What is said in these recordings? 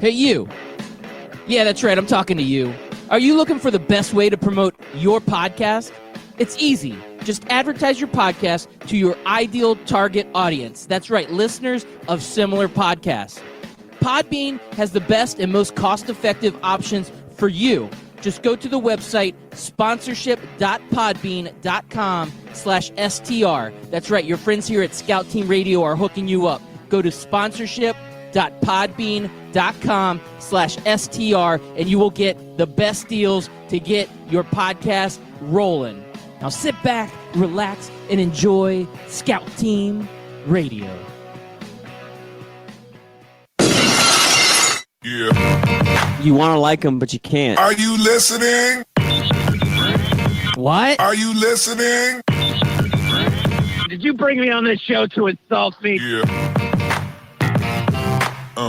Hey, you. Yeah, that's right. I'm talking to you. Are you looking for the best way to promote your podcast? It's easy. Just advertise your podcast to your ideal target audience. That's right, listeners of similar podcasts. Podbean has the best and most cost-effective options for you. Just go to the website sponsorship.podbean.com/STR. That's right, your friends here at Scout Team Radio are hooking you up. Go to sponsorship.podbean.com/STR and you will get the best deals to get your podcast rolling. Now sit back, relax, and enjoy Scout Team Radio. Yeah. You want to like them, but you can't. Are you listening? What? Are you listening? Did you bring me on this show to insult me? Yeah.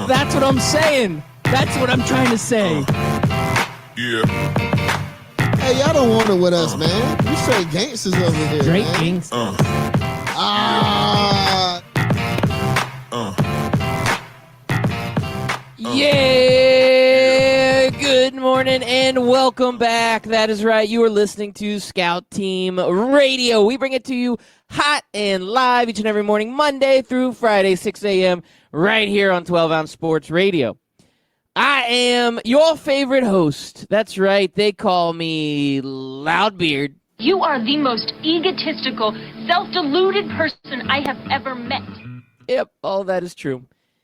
That's what I'm saying. That's what I'm trying to say. Yeah. Hey, y'all don't want it with us, man. You straight gangsters over here, Great man. gangsters. Yeah, good morning and welcome back. That is right. You are listening to Scout Team Radio. We bring it to you hot and live each and every morning, Monday through Friday, 6 a.m., right here on 12-Ounce Sports Radio. I am your favorite host. That's right. They call me Loudbeard. You are the most egotistical, self-deluded person I have ever met. Yep, all that is true.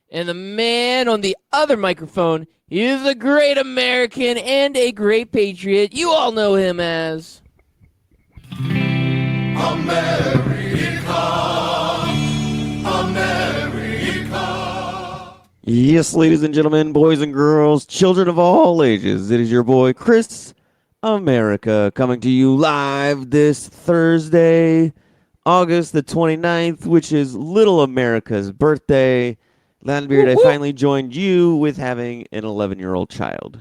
And the man on the other microphone, he is a great American and a great patriot. You all know him as... Yes, ladies and gentlemen, boys and girls, children of all ages, it is your boy, Chris America, coming to you live this Thursday, August the 29th, which is Little America's birthday. Landbeard, I finally joined you with having an 11-year-old child.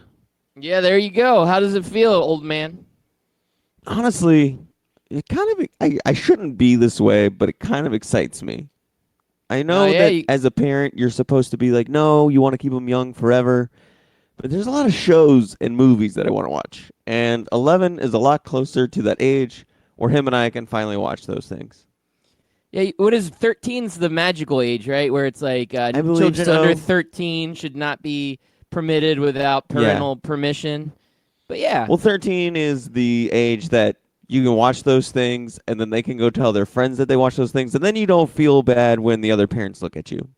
Yeah, there you go. How does it feel, old man? Honestly, it kind of, I shouldn't be this way, but it kind of excites me. I know that as a parent, you're supposed to be like, no, you want to keep them young forever. But there's a lot of shows and movies that I want to watch. And 11 is a lot closer to that age where him and I can finally watch those things. Yeah, what is 13's the magical age, right? Where it's like children under 13 should not be permitted without parental permission. But yeah. Well, 13 is the age that you can watch those things, and then they can go tell their friends that they watch those things, and then you don't feel bad when the other parents look at you.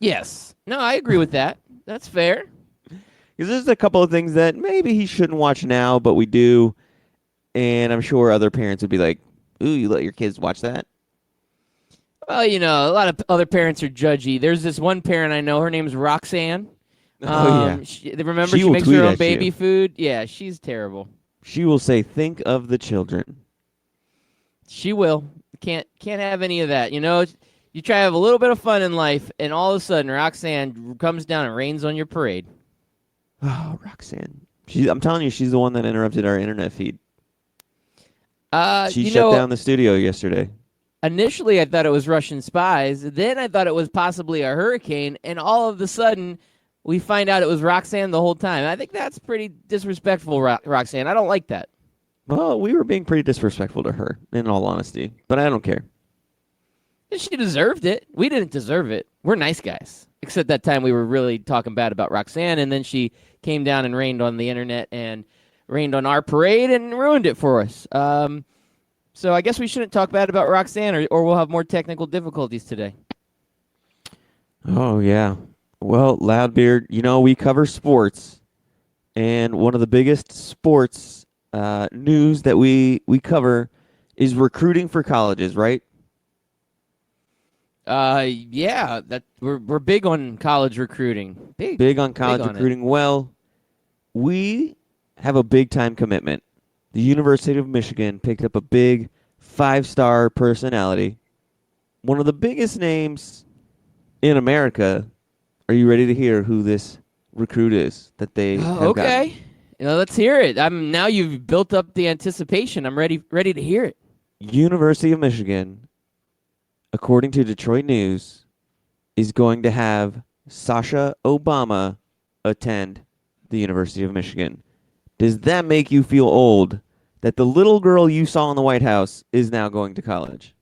Yes. No, I agree with that. That's fair. Because there's a couple of things that maybe he shouldn't watch now, but we do, and I'm sure other parents would be like, ooh, you let your kids watch that? Well, you know, a lot of other parents are judgy. There's this one parent I know, her name's Roxanne. Remember, she makes her own baby food? Yeah, she's terrible. She will say, think of the children. She will. Can't have any of that. You know, you try to have a little bit of fun in life, and all of a sudden, Roxanne comes down and rains on your parade. Oh, Roxanne. I'm telling you, she's the one that interrupted our internet feed. She shut down the studio yesterday. Initially, I thought it was Russian spies. Then I thought it was possibly a hurricane, and all of a sudden, we find out it was Roxanne the whole time. I think that's pretty disrespectful, Roxanne. I don't like that. Well, we were being pretty disrespectful to her, in all honesty. But I don't care. She deserved it. We didn't deserve it. We're nice guys. Except that time we were really talking bad about Roxanne, and then she came down and rained on the internet and rained on our parade and ruined it for us. So I guess we shouldn't talk bad about Roxanne, or we'll have more technical difficulties today. Oh, yeah. Well, Loudbeard, you know, we cover sports, and one of the biggest sports news that we cover is recruiting for colleges, right? Yeah, that we're big on college recruiting. Big on college recruiting. Well, we have a big-time commitment. The University of Michigan picked up a big 5-star personality, one of the biggest names in America. Are you ready to hear who this recruit is that they have okay. gotten? You know, let's hear it. Now you've built up the anticipation. I'm ready to hear it. University of Michigan, according to Detroit News, is going to have Sasha Obama attend the University of Michigan. Does that make you feel old that the little girl you saw in the White House is now going to college?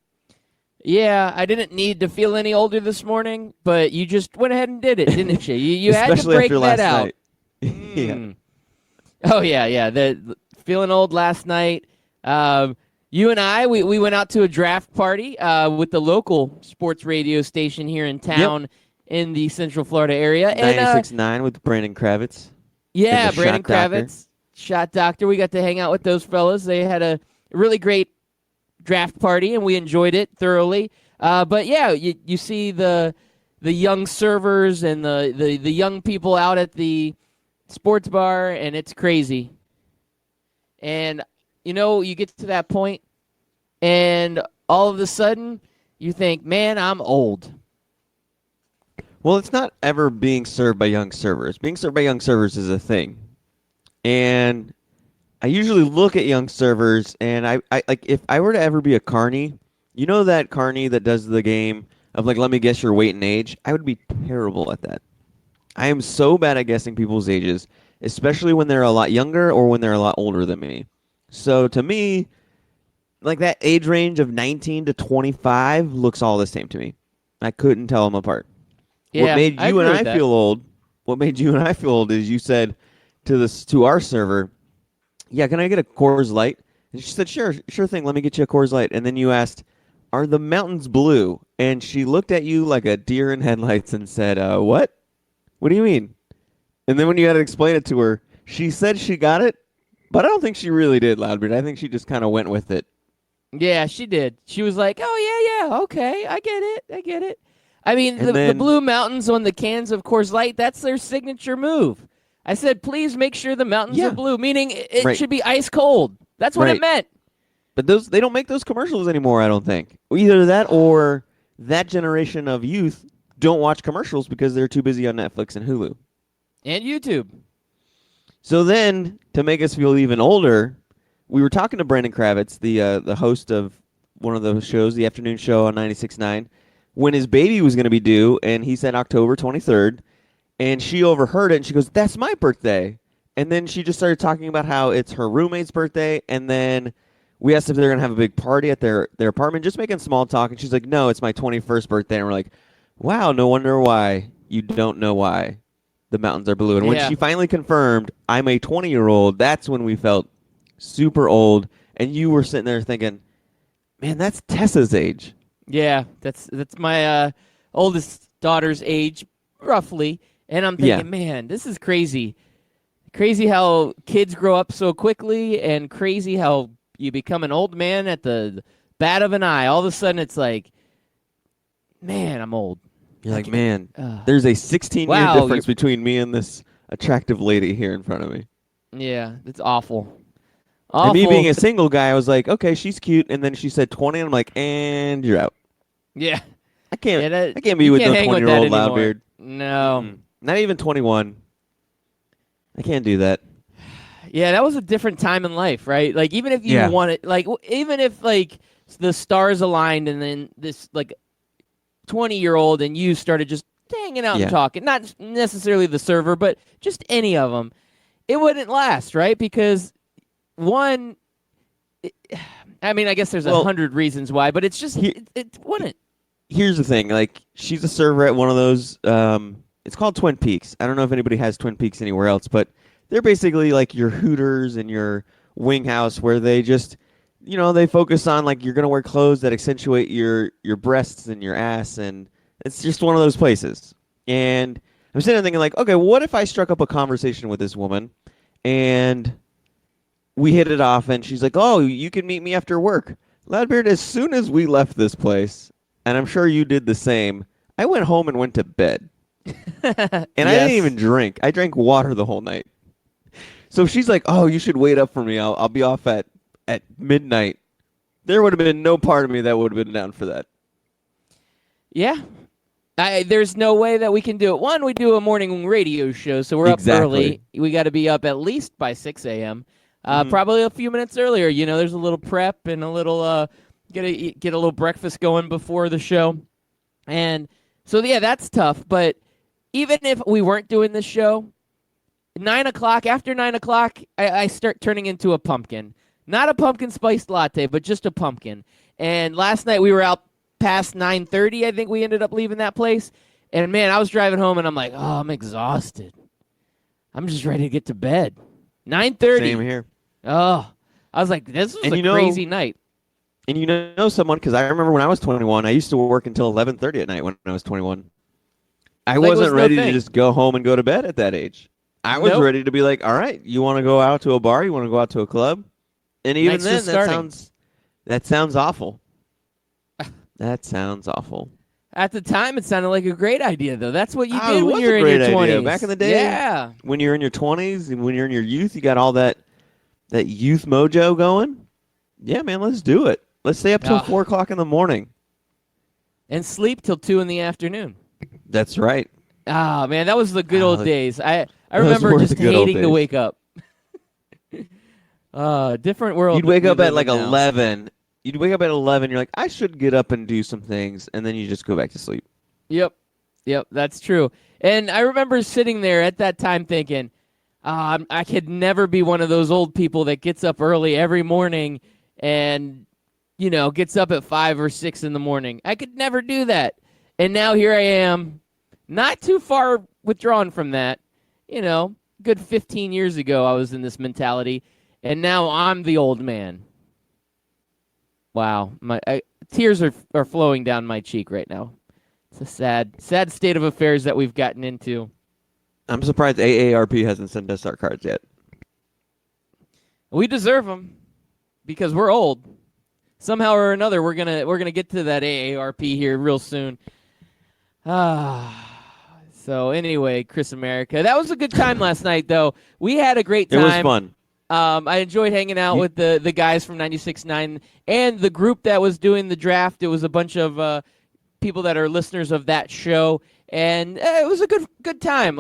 Yeah, I didn't need to feel any older this morning, but you just went ahead and did it, didn't you? You had to Especially break after that last out. night. Yeah. Oh, yeah. The feeling old last night. You and I, we went out to a draft party with the local sports radio station here in town in the Central Florida area. 96.9 with Brandon Kravitz. Yeah, and the Brandon Shot Doctor. Kravitz, Shot Doctor. We got to hang out with those fellas. They had a really great draft party, and we enjoyed it thoroughly. But yeah, you see the young servers and the young people out at the sports bar, and it's crazy. And you get to that point, and all of a sudden, you think, "Man, I'm old." Well, it's not ever being served by young servers. Being served by young servers is a thing. And I usually look at young servers, and I like if I were to ever be a carny, you know that carny that does the game of like, let me guess your weight and age? I would be terrible at that. I am so bad at guessing people's ages, especially when they're a lot younger or when they're a lot older than me. So to me, like that age range of 19 to 25 looks all the same to me. I couldn't tell them apart. Yeah, what made I you and agree I with that. feel old? What made you and I feel old is you said to our server, "Yeah, can I get a Coors Light?" And she said, "Sure thing. Let me get you a Coors Light." And then you asked, "Are the mountains blue?" And she looked at you like a deer in headlights and said, "What? What do you mean?" And then when you had to explain it to her, she said she got it, but I don't think she really did, Loudbeard. I think she just kind of went with it. Yeah, she did. She was like, "Oh yeah, okay, I get it." I mean, And the then- blue mountains on the cans of Coors Light, that's their signature move. I said, "Please make sure the mountains Yeah. are blue," meaning it Right. should be ice cold. That's what it Right. meant. But they don't make those commercials anymore, I don't think. Either that or that generation of youth don't watch commercials because they're too busy on Netflix and Hulu. And YouTube. So then, to make us feel even older, we were talking to Brandon Kravitz, the host of one of those shows, the afternoon show on 96.9, when his baby was going to be due, and he said October 23rd, and she overheard it, and she goes, "That's my birthday." And then she just started talking about how it's her roommate's birthday, and then we asked if they're going to have a big party at their apartment, just making small talk, and she's like, "No, it's my 21st birthday." And we're like, wow, no wonder why you don't know why the mountains are blue. And when Yeah. she finally confirmed, I'm a 20-year-old, that's when we felt super old, and you were sitting there thinking, man, that's Tessa's age. Yeah, that's my oldest daughter's age, roughly. And I'm thinking, man, this is crazy. Crazy how kids grow up so quickly, and crazy how you become an old man at the bat of an eye. All of a sudden, it's like, man, I'm old. You're like, man, there's a 16-year difference between me and this attractive lady here in front of me. Yeah, it's awful. And me being a single guy, I was like, okay, she's cute. And then she said 20, and I'm like, and you're out. Yeah. I can't. Yeah, I can't be with no hang with 20-year-old that anymore. Loudbeard. No. Not even 21. I can't do that. Yeah, that was a different time in life, right? Like, even if you wanted, like, even if, like, the stars aligned and then this, like, 20-year-old and you started just hanging out and talking, not necessarily the server, but just any of them, it wouldn't last, right? Because, one, I mean, I guess there's 100 reasons why, but it's just, it wouldn't. Here's the thing. Like, she's a server at one of those, it's called Twin Peaks. I don't know if anybody has Twin Peaks anywhere else, but they're basically like your Hooters and your Wing House, where they just, you know, they focus on like you're gonna wear clothes that accentuate your breasts and your ass, and it's just one of those places. And I'm sitting there thinking like, okay, what if I struck up a conversation with this woman, and we hit it off, and she's like, oh, you can meet me after work. Loudbeard, as soon as we left this place, and I'm sure you did the same, I went home and went to bed. And I didn't even drink. I drank water the whole night. So she's like, oh, you should wait up for me. I'll be off at midnight. There would have been no part of me that would have been down for that. Yeah. There's no way that we can do it. One, we do a morning radio show, so we're up early. We got to be up at least by 6 a.m. Probably a few minutes earlier. You know, there's a little prep and a little get a little breakfast going before the show. And so, yeah, that's tough. But even if we weren't doing this show, 9 o'clock, after 9 o'clock, I start turning into a pumpkin. Not a pumpkin spiced latte, but just a pumpkin. And last night we were out past 9:30. I think we ended up leaving that place. And man, I was driving home and I'm like, oh, I'm exhausted. I'm just ready to get to bed. 9:30. Same here. Oh, I was like, this was a crazy night. And you know someone, because I remember when I was 21, I used to work until 11:30 at night when I was 21. I wasn't ready to just go home and go to bed at that age. I was ready to be like, all right, you want to go out to a bar? You want to go out to a club? And even then, that sounds awful. That sounds awful. At the time, it sounded like a great idea, though. That's what you did when you were in your 20s. Idea. Back in the day, yeah. When you're in your 20s and when you're in your youth, you got all that youth mojo going. Yeah, man, let's do it. Let's stay up till 4 o'clock in the morning. And sleep till 2 in the afternoon. That's right. Ah, man, that was the good old days. I remember just hating to wake up. Different world. You'd wake up at like 11. You'd wake up at 11. You're like, I should get up and do some things, and then you just go back to sleep. Yep, that's true. And I remember sitting there at that time thinking, I could never be one of those old people that gets up early every morning and, gets up at 5 or 6 in the morning. I could never do that. And now here I am, not too far withdrawn from that. Good 15 years ago I was in this mentality, and now I'm the old man. Wow, my tears are flowing down my cheek right now. It's a sad state of affairs that we've gotten into. I'm surprised AARP hasn't sent us our cards yet. We deserve them because we're old. Somehow or another, we're gonna get to that AARP here real soon. So anyway, Chris America, that was a good time last night, though. We had a great time. It was fun. I enjoyed hanging out with the guys from 96.9 and the group that was doing the draft. It was a bunch of people that are listeners of that show, and it was a good time.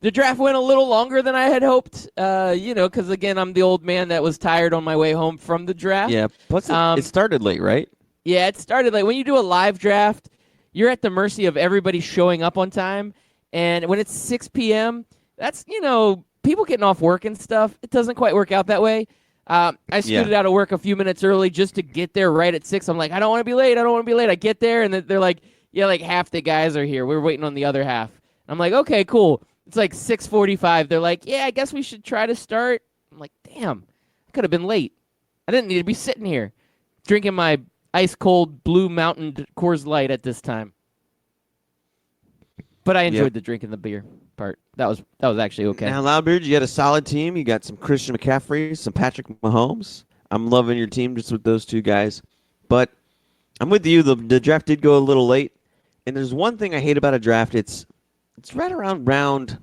The draft went a little longer than I had hoped, because, again, I'm the old man that was tired on my way home from the draft. Yeah, plus it started late, right? Yeah, it started late. When you do a live draft, you're at the mercy of everybody showing up on time, and when it's 6 p.m., that's, people getting off work and stuff. It doesn't quite work out that way. I scooted out of work a few minutes early just to get there right at 6. I'm like, I don't want to be late. I get there, and they're like, yeah, like half the guys are here. We're waiting on the other half. I'm like, okay, cool. It's like 6:45. They're like, yeah, I guess we should try to start. I'm like, damn, I could have been late. I didn't need to be sitting here drinking my ice-cold Blue Mountain Coors Light at this time. But I enjoyed the drinking the beer part. That was actually okay. Now, Loudbeard, you got a solid team. You got some Christian McCaffrey, some Patrick Mahomes. I'm loving your team just with those two guys. But I'm with you. The draft did go a little late. And there's one thing I hate about a draft. It's right around round,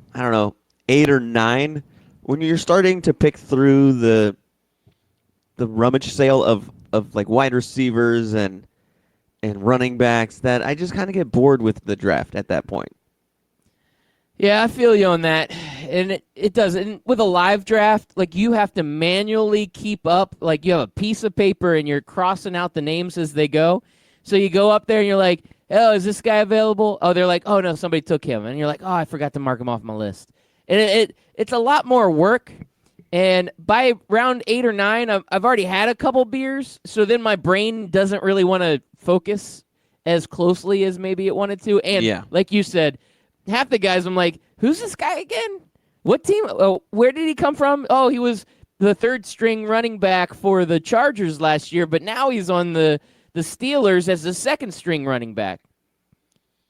8 or 9, when you're starting to pick through the rummage sale of like wide receivers and running backs, that I just kind of get bored with the draft at that point. Yeah, I feel you on that. And it does. And with a live draft, like, you have to manually keep up. Like, you have a piece of paper and you're crossing out the names as they go. So you go up there and you're like, oh, is this guy available? Oh, they're like, oh, no, somebody took him. And you're like, oh, I forgot to mark him off my list. And it's a lot more work. And by round 8 or 9, I've already had a couple beers. So then my brain doesn't really want to focus as closely as maybe it wanted to. And like you said, half the guys, I'm like, who's this guy again? What team? Oh, where did he come from? Oh, he was the third string running back for the Chargers last year, but now he's on the Steelers as the second string running back.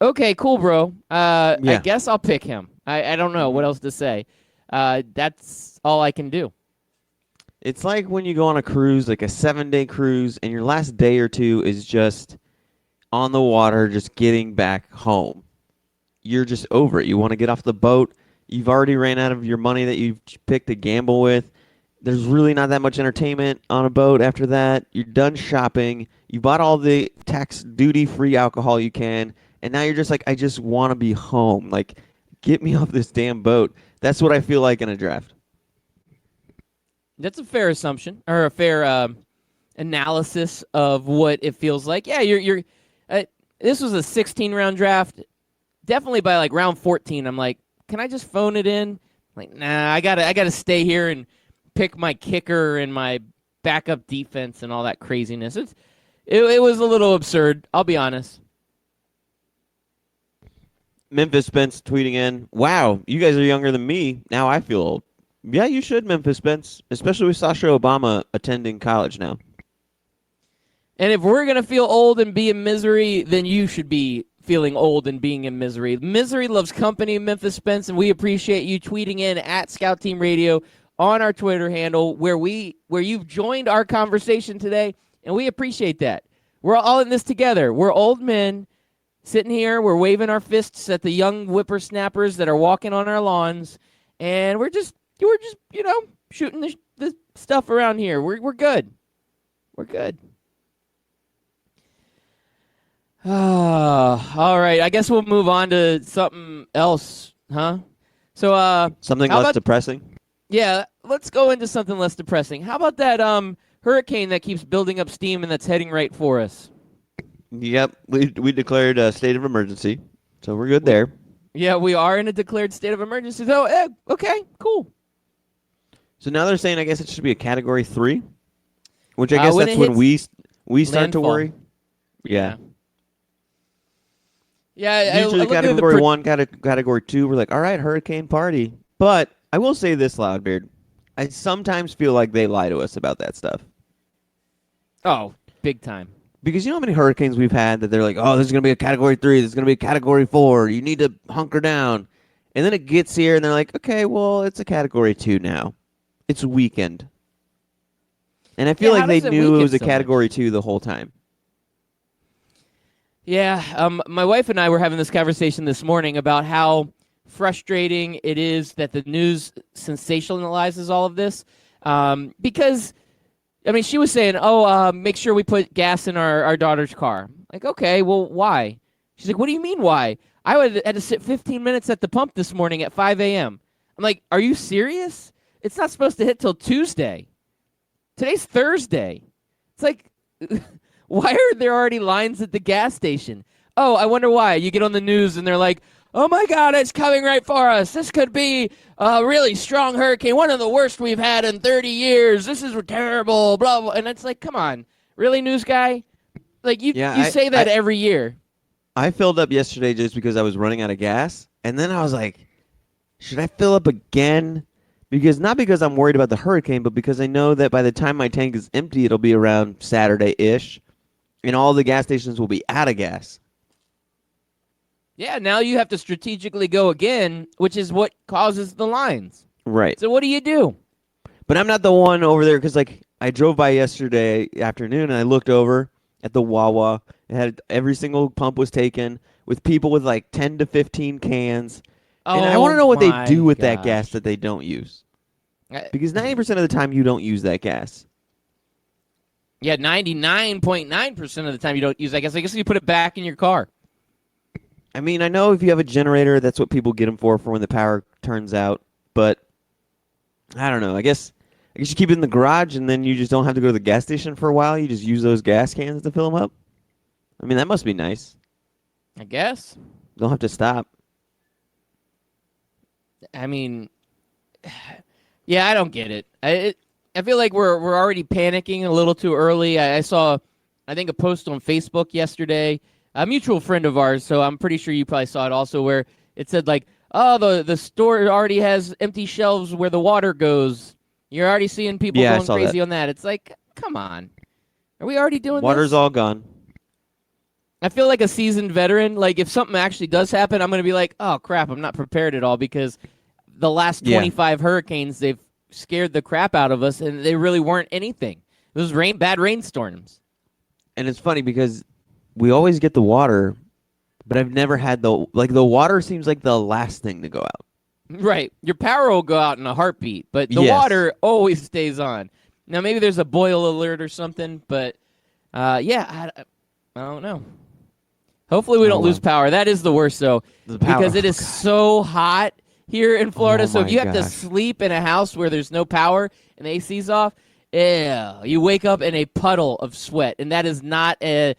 Okay, cool, bro. I guess I'll pick him. I don't know what else to say. That's all I can do. It's like when you go on a cruise, like a 7-day cruise, and your last day or two is just on the water, just getting back home. You're just over it. You want to get off the boat. You've already ran out of your money that you've picked to gamble with. There's really not that much entertainment on a boat after that. You're done shopping. You bought all the tax duty-free alcohol you can, and now you're just like, I just want to be home. Like, get me off this damn boat. That's what I feel like in a draft. That's a fair assumption, or a fair analysis of what it feels like. Yeah, you're. This was a 16-round draft. Definitely by like round 14, I'm like, can I just phone it in? Like, nah, I gotta stay here and pick my kicker and my backup defense and all that craziness. It was a little absurd. I'll be honest. Memphis Spence tweeting in, wow, you guys are younger than me. Now I feel old. Yeah, you should, Memphis Spence, especially with Sasha Obama attending college now. And if we're going to feel old and be in misery, then you should be feeling old and being in misery. Misery loves company, Memphis Spence, and we appreciate you tweeting in at Scout Team Radio on our Twitter handle where you've joined our conversation today, and we appreciate that. We're all in this together. We're old men sitting here, we're waving our fists at the young whippersnappers that are walking on our lawns, and we're just shooting the stuff around here. We're good. We're good. All right. I guess we'll move on to something else, huh? So something less depressing? Yeah, let's go into something less depressing. How about that hurricane that keeps building up steam and that's heading right for us? Yep, we declared a state of emergency, so we're good there. Yeah, we are in a declared state of emergency. So, okay, cool. So now they're saying, I guess it should be a Category 3, which I guess that's when we start to worry. Yeah. Yeah, usually Category 1, Category 2, we're like, all right, hurricane party. But I will say this, Loudbeard. I sometimes feel like they lie to us about that stuff. Oh, big time. Because you know how many hurricanes we've had that they're like, oh, this is going to be a Category 3, this is going to be a Category 4, you need to hunker down. And then it gets here, and they're like, okay, well, it's a Category 2 now. It's weakened. And I feel like they knew it was a Category 2 the whole time. Yeah, my wife and I were having this conversation this morning about how frustrating it is that the news sensationalizes all of this. Because... I mean, she was saying, make sure we put gas in our daughter's car. Like, okay, well, why? She's like, what do you mean why? I had to sit 15 minutes at the pump this morning at 5 a.m. I'm like, are you serious? It's not supposed to hit till Tuesday. Today's Thursday. It's like, why are there already lines at the gas station? Oh, I wonder why. You get on the news and they're like, oh, my God, it's coming right for us. This could be a really strong hurricane, one of the worst we've had in 30 years. This is terrible, blah, blah. And it's like, come on. Really, news guy? Like, you say that every year. I filled up yesterday just because I was running out of gas. And then I was like, should I fill up again? Not because I'm worried about the hurricane, but because I know that by the time my tank is empty, it'll be around Saturday-ish. And all the gas stations will be out of gas. Yeah, now you have to strategically go again, which is what causes the lines. Right. So what do you do? But I'm not the one over there because, I drove by yesterday afternoon and I looked over at the Wawa. It had every single pump was taken with people with 10 to 15 cans. And I want to know what they do with that gas that they don't use. Because 90% of the time you don't use that gas. Yeah, 99.9% of the time you don't use that gas. I guess you put it back in your car. I mean, I know if you have a generator, that's what people get them for when the power turns out. But I don't know. I guess you keep it in the garage, and then you just don't have to go to the gas station for a while. You just use those gas cans to fill them up. I mean, that must be nice. I guess. Don't have to stop. I mean, yeah, I don't get it. I feel like we're already panicking a little too early. I saw, I think, a post on Facebook yesterday. A mutual friend of ours, so I'm pretty sure you probably saw it also, where it said the store already has empty shelves where the water goes. You're already seeing people going crazy on that. It's like, come on. Are we already doing Water's this? all gone. I feel like a seasoned veteran. Like, if something actually does happen, I'm going to be like, oh, crap, I'm not prepared at all because the last 25 hurricanes, they've scared the crap out of us, and they really weren't anything. It was bad rainstorms. And it's funny because we always get the water, but I've never had the water seems like the last thing to go out. Right. Your power will go out in a heartbeat, but the water always stays on. Now, maybe there's a boil alert or something, but I don't know. Hopefully we don't lose power. That is the worst, though, because it is so hot here in Florida. So if you have to sleep in a house where there's no power and the AC's off, you wake up in a puddle of sweat, and that is not an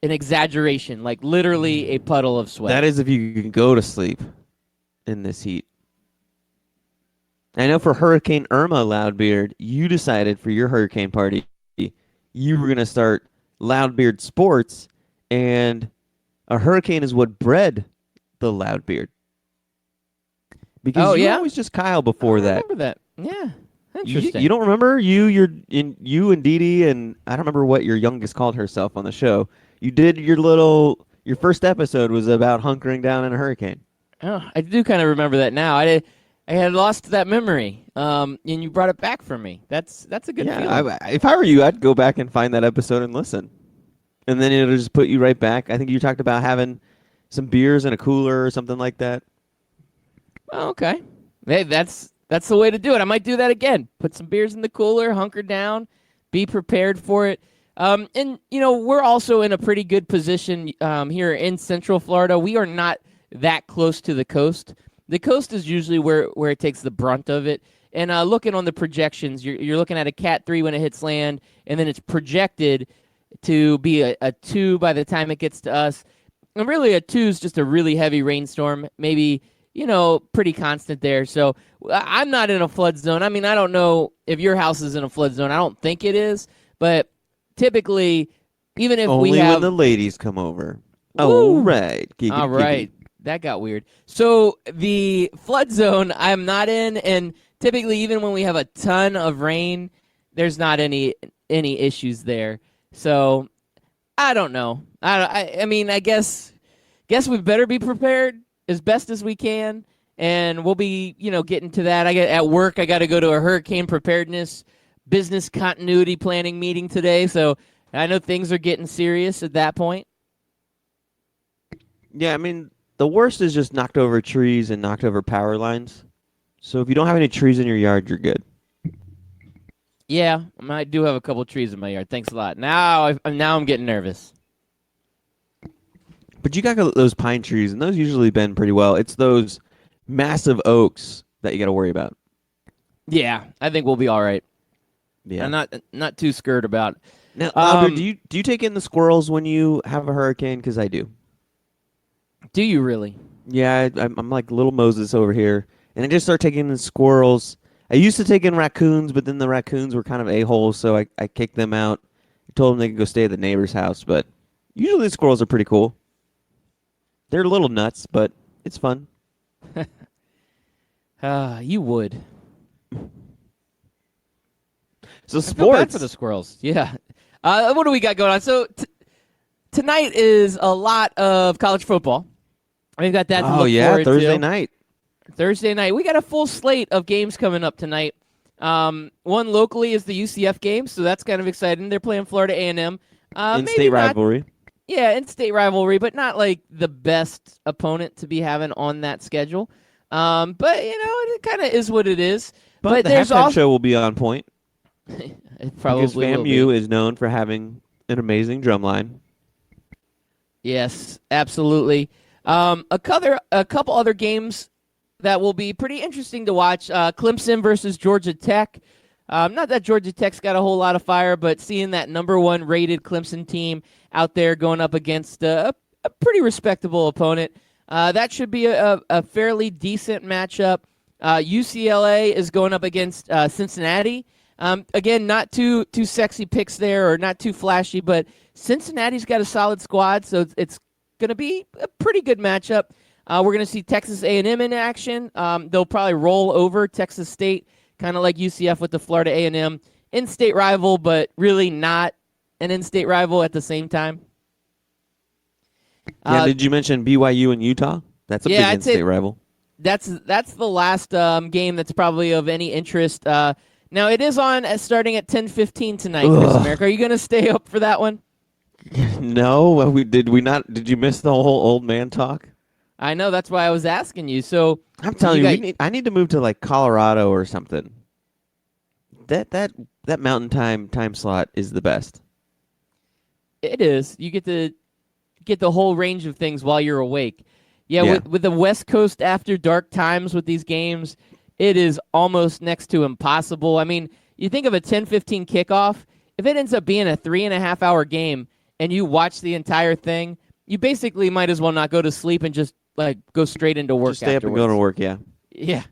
exaggeration, like literally a puddle of sweat. That is if you can go to sleep in this heat. I know for Hurricane Irma, Loudbeard, you decided for your hurricane party you were going to start Loudbeard Sports, and a hurricane is what bred the Loudbeard. Because Oh, you were yeah? always just Kyle I before that. remember that. Yeah. You, Interesting. you don't remember you and Dee Dee, and I don't remember what your youngest called herself on the show. You did your first episode was about hunkering down in a hurricane. Oh, I do kind of remember that now. I had lost that memory, and you brought it back for me. That's a good feeling. If I were you, I'd go back and find that episode and listen, and then it'll just put you right back. I think you talked about having some beers in a cooler or something like that. Oh, okay. Hey, that's the way to do it. I might do that again. Put some beers in the cooler, hunker down, be prepared for it. And we're also in a pretty good position here in Central Florida. We are not that close to the coast. The coast is usually where it takes the brunt of it. And looking on the projections, you're looking at a Cat 3 when it hits land, and then it's projected to be a 2 by the time it gets to us. And really, a 2 is just a really heavy rainstorm, maybe, pretty constant there. So I'm not in a flood zone. I mean, I don't know if your house is in a flood zone. I don't think it is. But typically, even if Only we have... when the ladies come over. Woo! All right. Giggity, All right. That got weird. So the flood zone I'm not in, and typically even when we have a ton of rain, there's not any issues there. So I don't know. I mean, I guess we better be prepared as best as we can, and we'll be getting to that. At work I got to go to a hurricane preparedness business continuity planning meeting today, so I know things are getting serious at that point. Yeah, I mean, the worst is just knocked over trees and knocked over power lines. So if you don't have any trees in your yard, you're good. Yeah, I do have a couple trees in my yard. Thanks a lot. Now I'm getting nervous. But you got those pine trees, and those usually bend pretty well. It's those massive oaks that you got to worry about. Yeah, I think we'll be all right. Yeah, I'm not too scared about it. Now, Albert, do you take in the squirrels when you have a hurricane? Because I do. Do you really? Yeah, I'm like little Moses over here, and I just start taking in squirrels. I used to take in raccoons, but then the raccoons were kind of a-holes, so I kicked them out. I told them they could go stay at the neighbor's house, but usually the squirrels are pretty cool. They're little nuts, but it's fun. You would. So I feel bad sports. for the squirrels. Yeah. What do we got going on? So tonight is a lot of college football. We've got that to look forward to. Thursday night. Thursday night. We got a full slate of games coming up tonight. One locally is the UCF game, so that's kind of exciting. They're playing Florida A&M. In-state rivalry. Yeah, in-state rivalry, but not like the best opponent to be having on that schedule. But, it kind of is what it is. But the there's halftime show will be on point. It probably because will be. FAMU is known for having an amazing drum line. Yes, absolutely. A couple other games that will be pretty interesting to watch. Clemson versus Georgia Tech. Not that Georgia Tech's got a whole lot of fire, but seeing that number 1 rated Clemson team out there going up against a pretty respectable opponent, that should be a fairly decent matchup. UCLA is going up against Cincinnati. Again, not too sexy picks there, or not too flashy, but Cincinnati's got a solid squad, so it's going to be a pretty good matchup. We're going to see Texas A&M in action. They'll probably roll over Texas State, kind of like UCF with the Florida A&M in-state rival, but really not an in-state rival at the same time. Yeah, did you mention BYU and Utah? That's a big in-state rival. That's the last game that's probably of any interest. Now it is on starting at 10:15 tonight, Chris America. Are you going to stay up for that one? No, did we not? Did you miss the whole old man talk? I know, that's why I was asking you. So I'm telling you, I need to move to like Colorado or something. That mountain time slot is the best. It is. You get to get the whole range of things while you're awake. Yeah. With the West Coast after dark times with these games, it is almost next to impossible. I mean, you think of a 10:15 kickoff. If it ends up being a 3.5-hour game and you watch the entire thing, you basically might as well not go to sleep and just like go straight into work. Just stay up and go to work. Yeah. Yeah.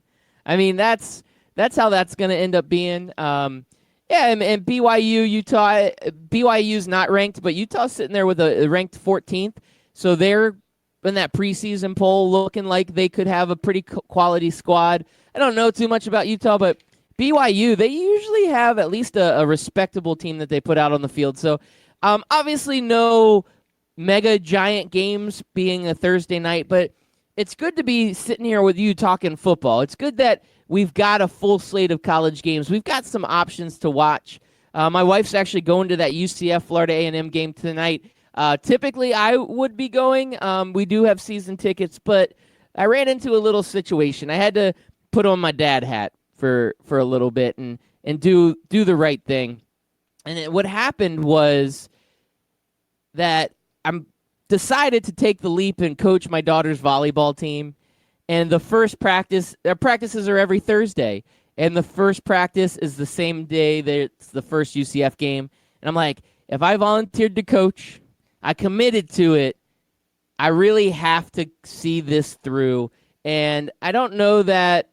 I mean, that's that's how that's going to end up being. And BYU, Utah, BYU's not ranked, but Utah's sitting there with a ranked 14th. So they're in that preseason poll looking like they could have a pretty quality squad. I don't know too much about Utah, but BYU, they usually have at least a respectable team that they put out on the field. So obviously no mega giant games being a Thursday night, but it's good to be sitting here with you talking football. It's good that we've got a full slate of college games. We've got some options to watch. My wife's actually going to that UCF Florida A&M game tonight. Typically, I would be going. We do have season tickets, but I ran into a little situation. I had to put on my dad hat for a little bit and do the right thing. And what happened was that I'm decided to take the leap and coach my daughter's volleyball team. And the first practice, their practices are every Thursday. And the first practice is the same day that it's the first UCF game. And I'm like, if I volunteered to coach, I committed to it, I really have to see this through. And I don't know that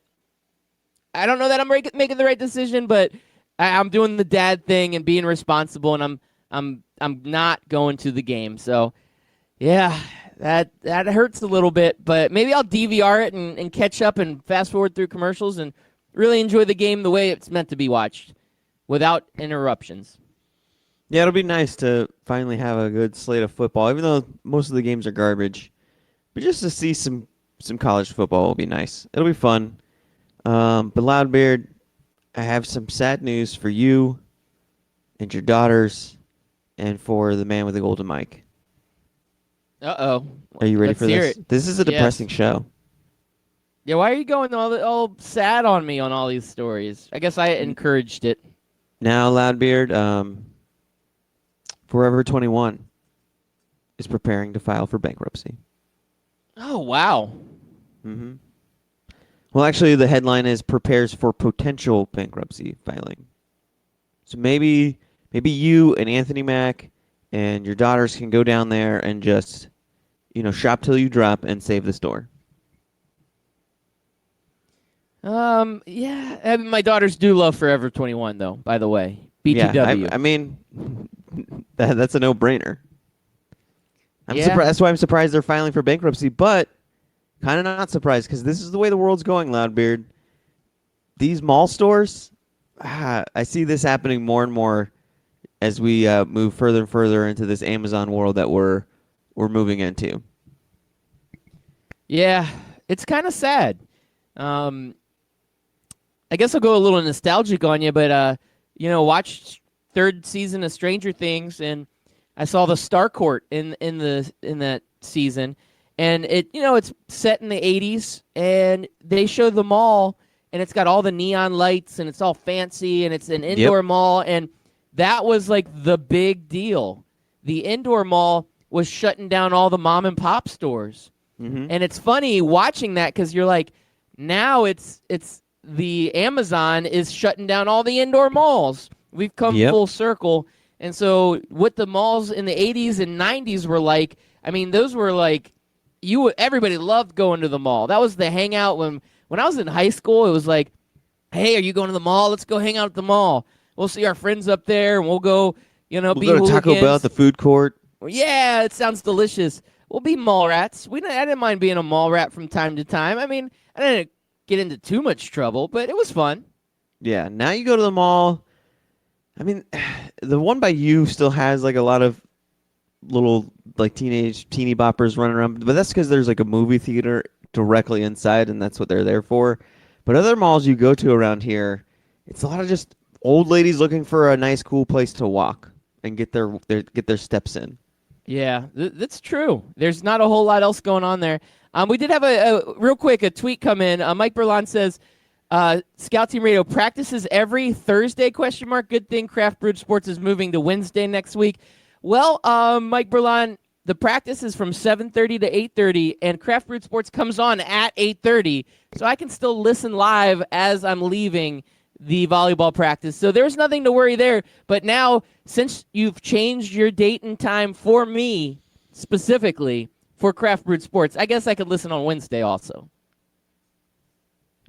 I'm making the right decision, but I'm doing the dad thing and being responsible, and I'm not going to the game. So, yeah, that hurts a little bit, but maybe I'll DVR it and catch up and fast forward through commercials and really enjoy the game the way it's meant to be watched without interruptions. Yeah, it'll be nice to finally have a good slate of football, even though most of the games are garbage. But just to see some college football will be nice. It'll be fun. But Loudbeard, I have some sad news for you and your daughters and for the man with the golden mic. Uh-oh. Are you ready Let's for hear this? it. This is a depressing show. Yeah, why are you going all sad on me on all these stories? I guess I encouraged it. Now, Loudbeard, Forever 21 is preparing to file for bankruptcy. Oh, wow. Mm-hmm. Well, actually, the headline is prepares for potential bankruptcy filing. So maybe you and Anthony Mack and your daughters can go down there and just, shop till you drop and save the store. Yeah. My daughters do love Forever 21, though, by the way. BTW. Yeah, I mean, that's a no-brainer. I'm Yeah. surprised. That's why I'm surprised they're filing for bankruptcy, but kind of not surprised because this is the way the world's going, Loudbeard. These mall stores, I see this happening more and more as we move further and further into this Amazon world that we're moving into. Yeah, it's kind of sad. I guess I'll go a little nostalgic on you, but watched third season of Stranger Things, and I saw the Star Court in that season, and it's set in the 80s, and they show the mall, and it's got all the neon lights, and it's all fancy, and it's an indoor mall, and that was like the big deal. The indoor mall was shutting down all the mom and pop stores, and it's funny watching that because you're like, now it's the Amazon is shutting down all the indoor malls. We've come full circle. And so what the malls in the 80s and 90s were like, I mean, those were like, everybody loved going to the mall. That was the hangout when I was in high school. It was like, hey, are you going to the mall? Let's go hang out at the mall. We'll see our friends up there, and we'll go, we'll be go to hooligans. Taco Bell at the food court. Yeah, it sounds delicious. We'll be mall rats. I didn't mind being a mall rat from time to time. I mean, I didn't get into too much trouble, but it was fun. Yeah, now you go to the mall. I mean, the one by you still has like a lot of little like teeny boppers running around, but that's because there's like a movie theater directly inside, and that's what they're there for. But other malls you go to around here, it's a lot of just old ladies looking for a nice, cool place to walk and get their steps in. Yeah, that's true. There's not a whole lot else going on there. We did have a tweet come in. Mike Berlon says, Scout Team Radio practices every Thursday, ? Good thing Craft Brewed Sports is moving to Wednesday next week. Well, Mike Berlon, the practice is from 7:30 to 8:30, and Craft Brewed Sports comes on at 8:30, so I can still listen live as I'm leaving the volleyball practice. So there's nothing to worry there. But now, since you've changed your date and time for me specifically for Craft Brewed Sports, I guess I could listen on Wednesday also.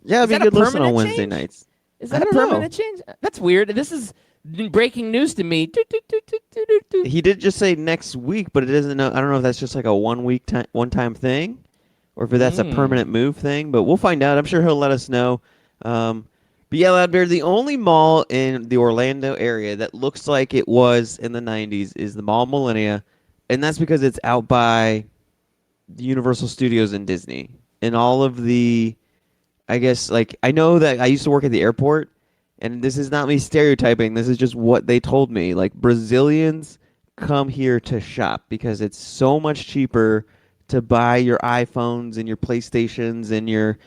Yeah, it'd be Is that good a listen on permanent Wednesday change? nights. Is that I a don't know. permanent change? That's weird. This is breaking news to me. He did just say next week, but it doesn't know. I don't know if that's just like a one-time thing, or if that's a permanent move thing. But we'll find out. I'm sure he'll let us know. But yeah, Loudbear, the only mall in the Orlando area that looks like it was in the 90s is the Mall Millennia, and that's because it's out by the Universal Studios and Disney. And all of the, I guess, like, I know that I used to work at the airport, and this is not me stereotyping. This is just what they told me. Like, Brazilians come here to shop because it's so much cheaper to buy your iPhones and your PlayStations and your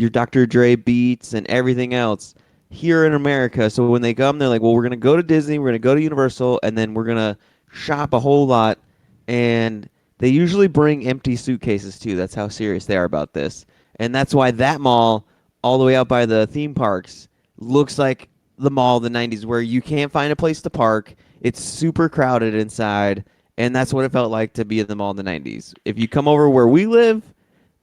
Dr. Dre beats and everything else here in America. So when they come, they're like, well, we're going to go to Disney, we're going to go to Universal, and then we're going to shop a whole lot. And they usually bring empty suitcases too. That's how serious they are about this. And that's why that mall, all the way out by the theme parks, looks like the mall of the 90s where you can't find a place to park. It's super crowded inside. And that's what it felt like to be at the mall in the 90s. If you come over where we live,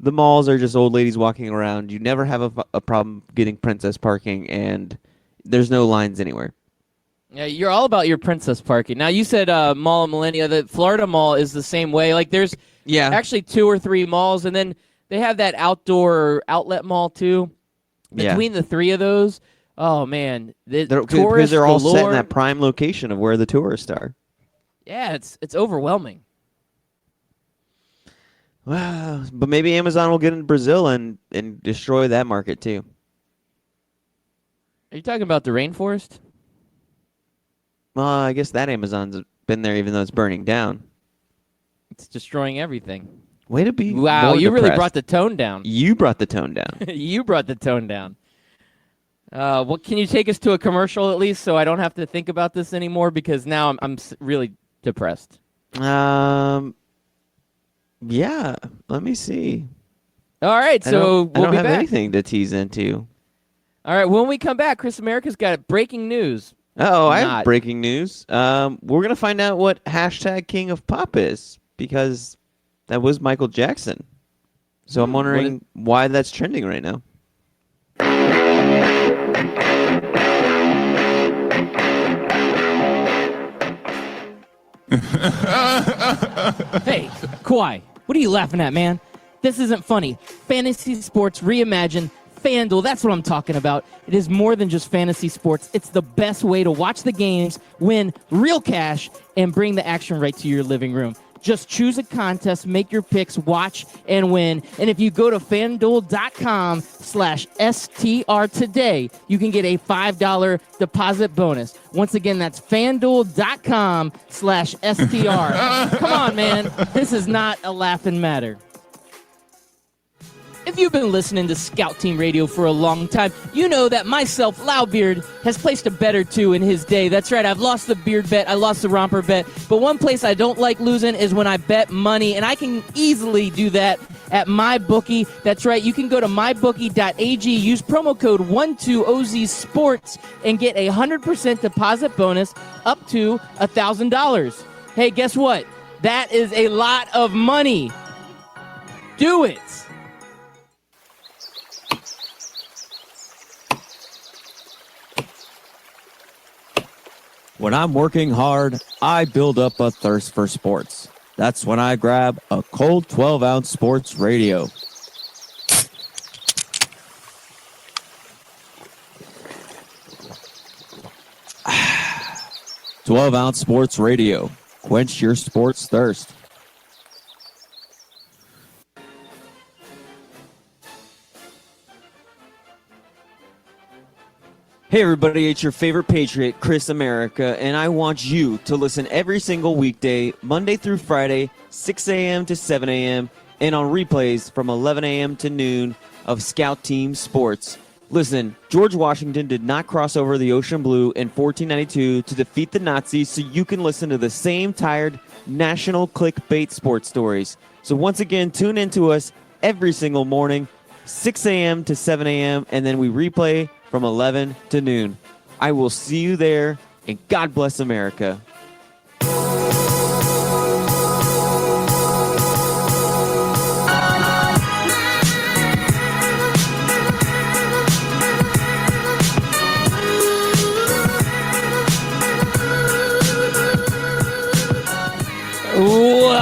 the malls are just old ladies walking around. You never have a problem getting princess parking, and there's no lines anywhere. Yeah, you're all about your princess parking. Now, you said Mall of Millennia. The Florida Mall is the same way. Like, there's actually 2 or 3 malls, and then they have that outdoor outlet mall, too. Between the 3 of those, oh, man. Because they're all set in that prime location of where the tourists are. Yeah, it's overwhelming. Wow, but maybe Amazon will get into Brazil and destroy that market too. Are you talking about the rainforest? Well, I guess that Amazon's been there even though it's burning down. It's destroying everything. Way to be Wow, you depressed. really brought the tone down. You brought the tone down. You brought the tone down. Well, can you take us to a commercial at least so I don't have to think about this anymore? Because now I'm really depressed. Yeah, let me see. All right, so we'll be back. I don't have anything to tease into. All right, when we come back, Chris America's got breaking news. Oh, I have breaking news. We're going to find out what hashtag King of Pop is because that was Michael Jackson. So I'm wondering why that's trending right now. Hey, Kawhi, what are you laughing at, man? This isn't funny. Fantasy sports reimagined. FanDuel, that's what I'm talking about. It is more than just fantasy sports. It's the best way to watch the games, win real cash, and bring the action right to your living room. Just choose a contest, make your picks, watch, and win. And if you go to FanDuel.com/STR today, you can get a $5 deposit bonus. Once again, that's FanDuel.com/STR. Come on, man. This is not a laughing matter. If you've been listening to Scout Team Radio for a long time, you know that myself, Loudbeard, has placed a bet or two in his day. That's right, I've lost the beard bet, I lost the romper bet, but one place I don't like losing is when I bet money, and I can easily do that at MyBookie. That's right, you can go to mybookie.ag, use promo code 12OZSports, and get a 100% deposit bonus up to $1,000. Hey, guess what? That is a lot of money. Do it. When I'm working hard, I build up a thirst for sports. That's when I grab a cold 12-ounce sports radio. "12-ounce sports radio. Quench your sports thirst." Hey everybody, it's your favorite Patriot, Chris America, and I want you to listen every single weekday, Monday through Friday, 6 a.m. to 7 a.m., and on replays from 11 a.m. to noon of Scout Team Sports. Listen, George Washington did not cross over the ocean blue in 1492 to defeat the Nazis, so you can listen to the same tired national clickbait sports stories. So once again, tune in to us every single morning, 6 a.m. to 7 a.m., and then we replay from 11 to noon. I will see you there, and God bless America.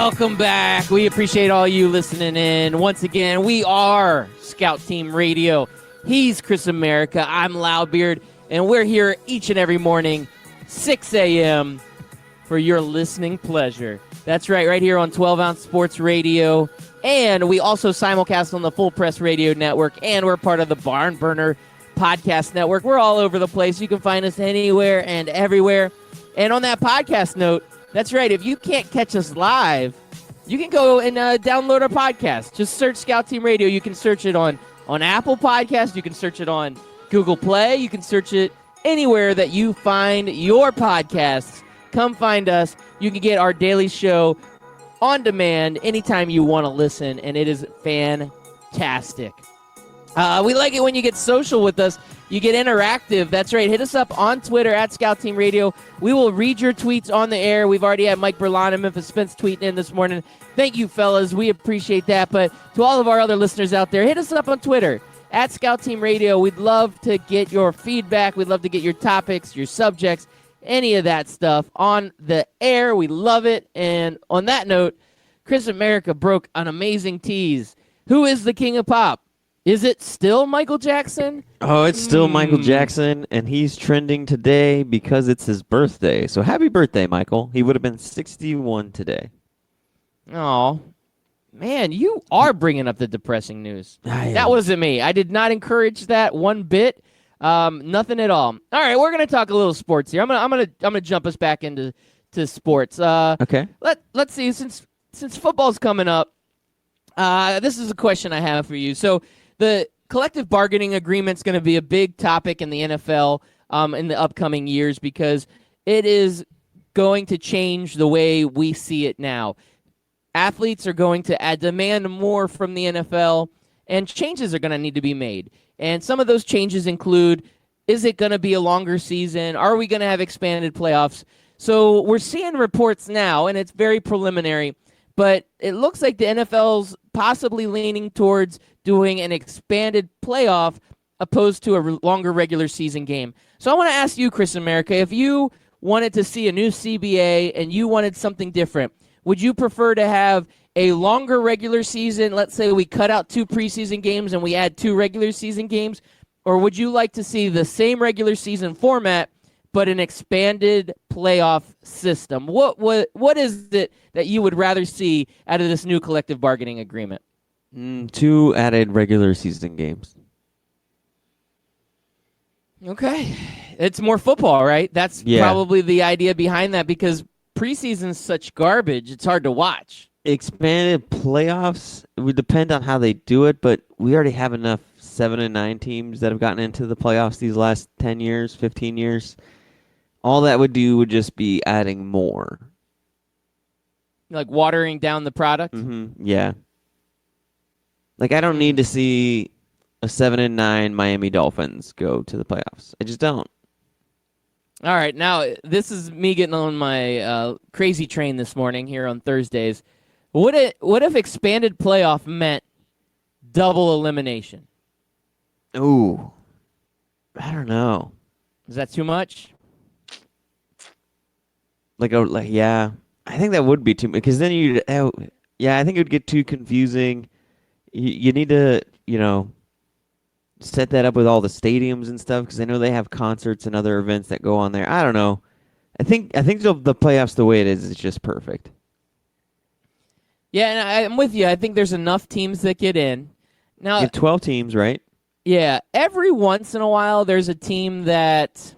Welcome back. We appreciate all you listening in. Once again, we are Scout Team Radio. He's Chris America. I'm Loudbeard, and we're here each and every morning, 6 a.m., for your listening pleasure. That's right here on 12 Ounce Sports Radio. And we also simulcast on the Full Press Radio Network, and we're part of the Barn Burner Podcast Network. We're all over the place. You can find us anywhere and everywhere. And on that podcast note, that's right, if you can't catch us live, you can go and download our podcast. Just search Scout Team Radio. You can search it on Apple Podcasts. You can search it on Google Play. You can search it anywhere that you find your podcasts. Come find us. You can get our daily show on demand anytime you want to listen, and it is fantastic. We like it when you get social with us. You get interactive. That's right. Hit us up on Twitter at Scout Team Radio. We will read your tweets on the air. We've already had Mike Berlon and Memphis Spence tweeting in this morning. Thank you, fellas. We appreciate that. But to all of our other listeners out there, hit us up on Twitter at Scout Team Radio. We'd love to get your feedback. We'd love to get your topics, your subjects, any of that stuff on the air. We love it. And on that note, Chris America broke an amazing tease. Who is the king of pop? Is it still Michael Jackson? Oh, it's still Michael Jackson, and he's trending today because it's his birthday. So happy birthday, Michael. He would have been 61 today. Oh, man, you are bringing up the depressing news. That wasn't me. I did not encourage that one bit. Nothing at all. All right, we're gonna talk a little sports here. I'm gonna jump us back into sports. Okay. Let's see. Since football's coming up, this is a question I have for you. So the collective bargaining agreement is going to be a big topic in the NFL in the upcoming years because it is going to change the way we see it now. Athletes are going to demand more from the NFL, and changes are going to need to be made. And some of those changes include, is it going to be a longer season? Are we going to have expanded playoffs? So we're seeing reports now, and it's very preliminary, but it looks like the NFL's possibly leaning towards doing an expanded playoff opposed to a longer regular season game. So I want to ask you, Chris America, if you wanted to see a new CBA and you wanted something different, would you prefer to have a longer regular season? Let's say we cut out 2 preseason games and we add 2 regular season games. Or would you like to see the same regular season format but an expanded playoff system? What is it that you would rather see out of this new collective bargaining agreement? 2 added regular season games. Okay. It's more football, right? That's probably the idea behind that because preseason's such garbage, it's hard to watch. Expanded playoffs, it would depend on how they do it, but we already have enough 7 and 9 teams that have gotten into the playoffs these last 10 years, 15 years. All that would do would just be adding more. Like watering down the product? Mm-hmm. Yeah. Like, I don't need to see a 7 and 9 Miami Dolphins go to the playoffs. I just don't. All right, now this is me getting on my crazy train this morning here on Thursdays. What if expanded playoff meant double elimination? Ooh, I don't know. Is that too much? Yeah, I think that would be too much because then I think it would get too confusing. You need to, set that up with all the stadiums and stuff because I know they have concerts and other events that go on there. I don't know. I think the playoffs the way it is just perfect. Yeah, and I'm with you. I think there's enough teams that get in. Now, you have 12 teams, right? Yeah, every once in a while there's a team that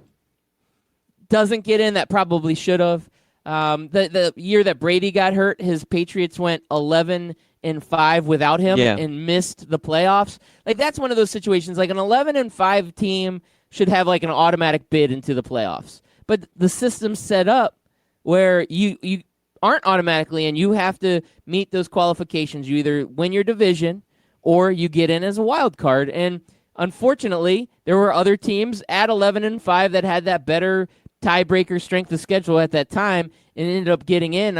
doesn't get in that probably should have. The year that Brady got hurt, his Patriots went 11-5 without him and missed the playoffs. Like, that's one of those situations. Like, an 11-5 team should have like an automatic bid into the playoffs. But the system's set up where you aren't automatically and you have to meet those qualifications. You either win your division or you get in as a wild card. And unfortunately, there were other teams at 11-5 that had that better tiebreaker strength of schedule at that time and ended up getting in.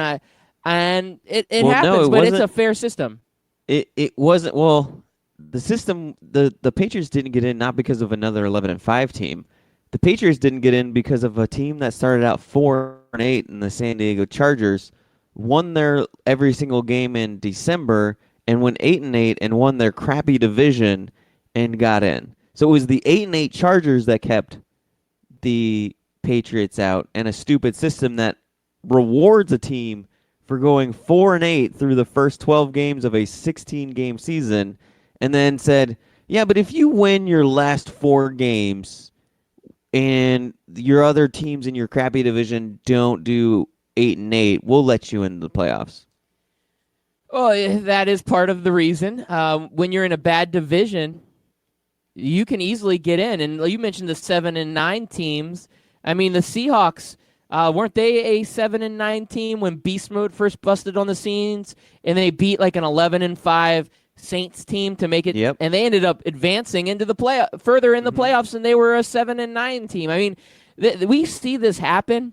And it happens, but it's a fair system. It wasn't. Well, the system, the Patriots didn't get in not because of another 11-5 team. The Patriots didn't get in because of a team that started out 4-8 in the San Diego Chargers won their every single game in December and went 8-8 and won their crappy division and got in. So it was the 8-8 Chargers that kept the Patriots out, and a stupid system that rewards a team for going 4-8 through the first 12 games of a 16-game season, and then said, yeah, but if you win your last 4 games and your other teams in your crappy division don't do 8-8, we'll let you into the playoffs. Well, that is part of the reason. When you're in a bad division, you can easily get in. And you mentioned the 7-9 teams. I mean, the Seahawks, weren't they a 7-9 team when Beast Mode first busted on the scenes, and they beat like an 11-5 Saints team to make it? Yep. And they ended up advancing into the further in the playoffs, and they were a 7-9 team. I mean, we see this happen,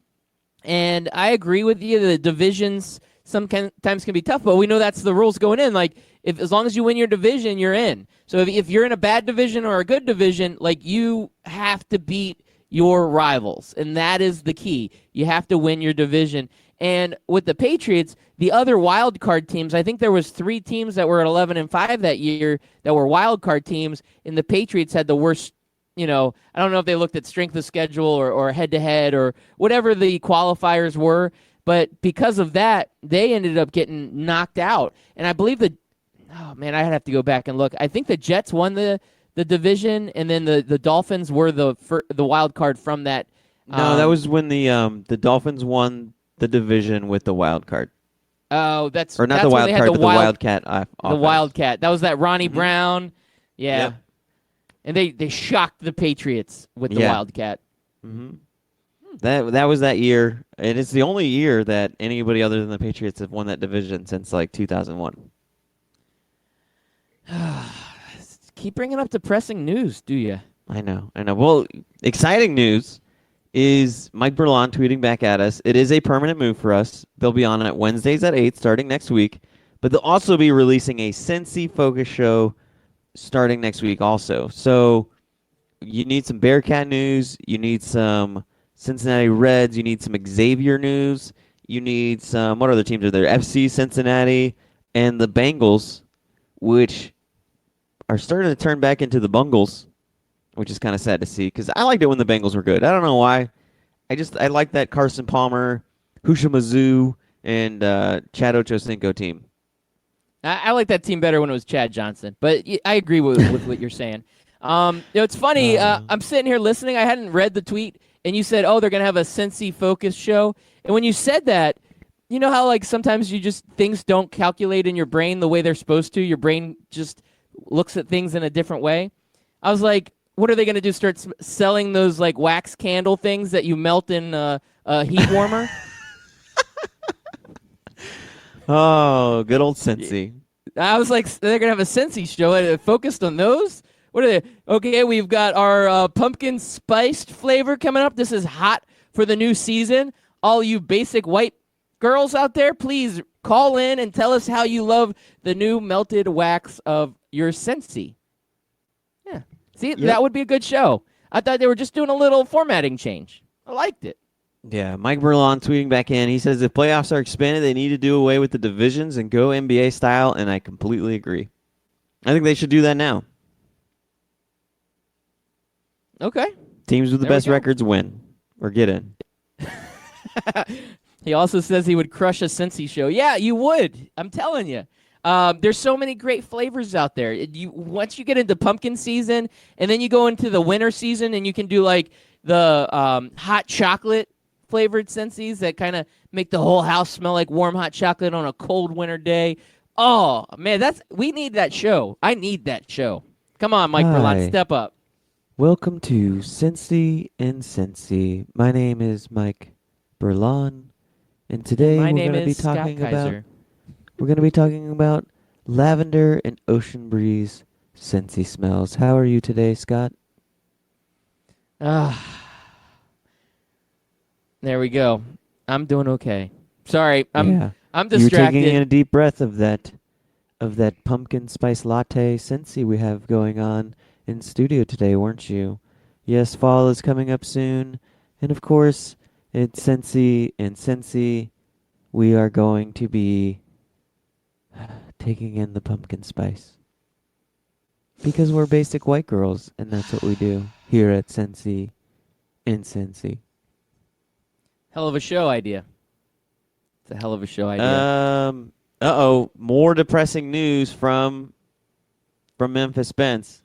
and I agree with you. The divisions sometimes can be tough, but we know that's the rules going in. Like, as long as you win your division, you're in. So if you're in a bad division or a good division, like, you have to beat your rivals, and that is the key. You have to win your division. And with the Patriots, the other wild card teams, I think there was 3 teams that were at 11-5 that year that were wild card teams, and the Patriots had the worst. I don't know if they looked at strength of schedule or head-to-head or whatever the qualifiers were, but because of that, they ended up getting knocked out. And I believe I'd have to go back and look. I think the Jets won the division, and then the Dolphins were the wild card from that. No, that was when the Dolphins won the division with the wild card. Oh, that's or not that's the when wild they had card, the but the Wildcat. The Wildcat. That was that Ronnie Brown. Yeah. Yep. And they shocked the Patriots with the Wildcat. Mm-hmm. That was that year, and it's the only year that anybody other than the Patriots have won that division since like 2001. Keep bringing up depressing news, do you? I know. Well, exciting news is Mike Berlon tweeting back at us. It is a permanent move for us. They'll be on at Wednesdays at 8 starting next week, but they'll also be releasing a Cincy focus show starting next week also. So you need some Bearcat news. You need some Cincinnati Reds. You need some Xavier news. You need some, what other teams are there? FC Cincinnati and the Bengals, which are starting to turn back into the Bungles, which is kind of sad to see because I liked it when the Bengals were good. I don't know why. I like that Carson Palmer, Husha Mizzou, and Chad Ochocinco team. I like that team better when it was Chad Johnson, but I agree with what you're saying. It's funny. I'm sitting here listening. I hadn't read the tweet, and you said, "Oh, they're gonna have a Cincy focus show." And when you said that, you know how like sometimes things don't calculate in your brain the way they're supposed to. Your brain just looks at things in a different way. I was like, what are they going to do? Start selling those like wax candle things that you melt in a heat warmer? Oh, good old Cincy. I was like, they're going to have a Scentsy show focused on those? What are they? Okay, we've got our pumpkin spiced flavor coming up. This is hot for the new season. All you basic white girls out there, please call in and tell us how you love the new melted wax of your Scentsy. Yeah. See, that would be a good show. I thought they were just doing a little formatting change. I liked it. Yeah, Mike Berlon tweeting back in. He says if playoffs are expanded, they need to do away with the divisions and go NBA style, and I completely agree. I think they should do that now. Okay. Teams with the best records win or get in. He also says he would crush a Cincy show. Yeah, you would. I'm telling you. There's so many great flavors out there. Once you get into pumpkin season, and then you go into the winter season, and you can do like the hot chocolate flavored Cincy's that kind of make the whole house smell like warm hot chocolate on a cold winter day. Oh man, we need that show. I need that show. Come on, Mike Berlon, step up. Welcome to Cincy and Cincy. My name is Mike Berlon, and today we're going to be talking about lavender and ocean breeze Cincy smells. How are you today, Scott? There we go. I'm doing okay. Sorry, I'm distracted. You were taking in a deep breath of that pumpkin spice latte Cincy we have going on in studio today, weren't you? Yes, fall is coming up soon, and of course, it's Cincy and Cincy. we are going to be taking in the pumpkin spice. Because we're basic white girls, and that's what we do here at Scentsy in Cincy. Hell of a show idea. It's a hell of a show idea. Uh-oh. More depressing news from Memphis Spence.